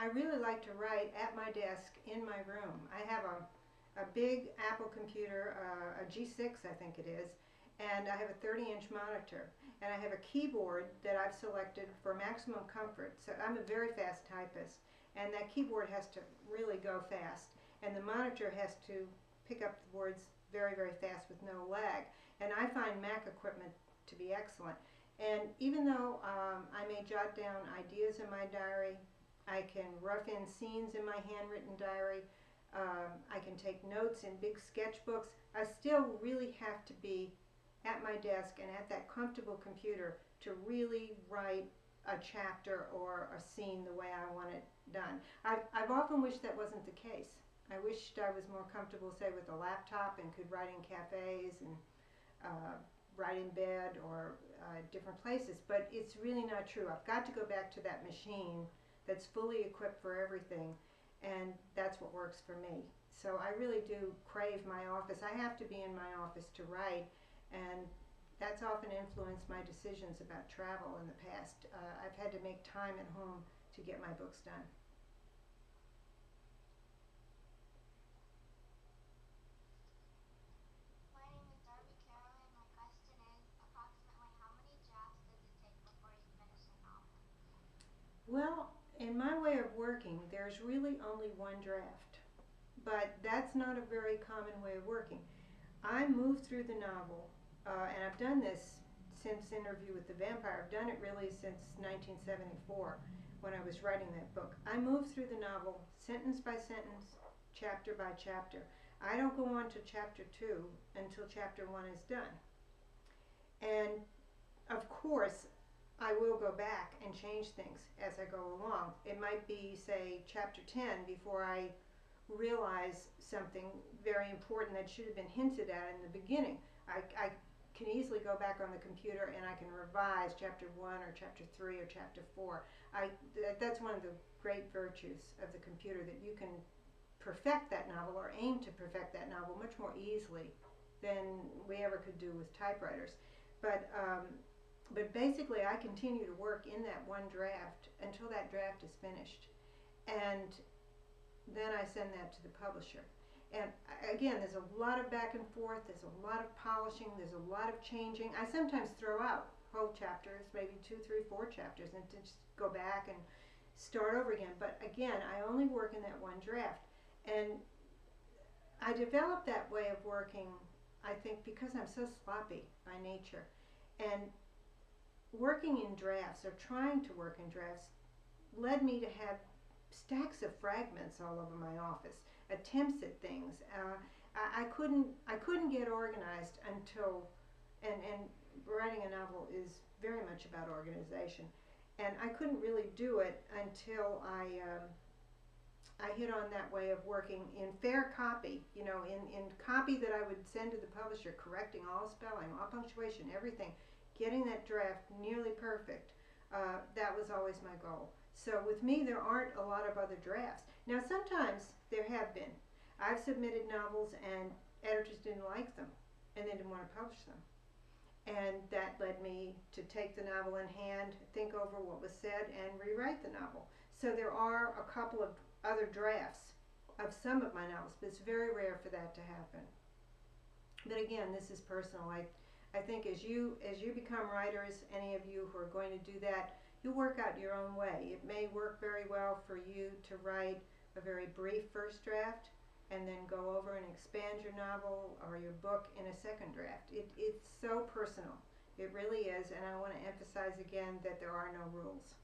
I really like to write at my desk in my room. I have a big Apple computer, a G6 I think it is, and I have a 30-inch monitor, and I have a keyboard that I've selected for maximum comfort. So I'm a very fast typist, and that keyboard has to really go fast, and the monitor has to pick up the words very, very fast with no lag. And I find Mac equipment to be excellent. And even though I may jot down ideas in my diary, I can rough in scenes in my handwritten diary, I can take notes in big sketchbooks, I still really have to be at my desk and at that comfortable computer to really write a chapter or a scene the way I want it done. I've often wished that wasn't the case. I wished I was more comfortable, say, with a laptop and could write in cafes and write in bed or different places, but it's really not true. I've got to go back to that machine that's fully equipped for everything, and that's what works for me. So I really do crave my office. I have to be in my office to write, and that's often influenced my decisions about travel in the past. I've had to make time at home to get my books done. My name is Darby Carroll, and my question is approximately how many drafts does it take before you finish a novel? Well, in my way of working, there's really only one draft, but that's not a very common way of working. I move through the novel, and I've done this since Interview with the Vampire. I've done it really since 1974 when I was writing that book. I move through the novel sentence by sentence, chapter by chapter. I don't go on to chapter 2 until chapter 1 is done. And of course, I will go back and change things as I go along. It might be, say, chapter 10 before I realize something very important that should have been hinted at in the beginning. I can easily go back on the computer and I can revise chapter 1 or chapter 3 or chapter 4. That's one of the great virtues of the computer, that you can perfect that novel or aim to perfect that novel much more easily than we ever could do with typewriters. But but basically I continue to work in that one draft until that draft is finished. And then I send that to the publisher. And again, there's a lot of back and forth, there's a lot of polishing, there's a lot of changing. I sometimes throw out whole chapters, maybe 2, 3, 4 chapters, and to just go back and start over again. But again, I only work in that one draft. And I developed that way of working, I think, because I'm so sloppy by nature. And working in drafts, or trying to work in drafts, led me to have stacks of fragments all over my office, attempts at things. I couldn't get organized until, and writing a novel is very much about organization, and I couldn't really do it until I hit on that way of working in fair copy, in copy that I would send to the publisher, correcting all spelling, all punctuation, everything, getting that draft nearly perfect. That was always my goal. So with me, there aren't a lot of other drafts. Now, sometimes there have been. I've submitted novels and editors didn't like them and they didn't want to publish them. And that led me to take the novel in hand, think over what was said, and rewrite the novel. So there are a couple of other drafts of some of my novels, but it's very rare for that to happen. But again, this is personal. I think as you become writers, any of you who are going to do that, you work out your own way. It may work very well for you to write a very brief first draft and then go over and expand your novel or your book in a second draft. It's so personal. It really is, and I want to emphasize again that there are no rules.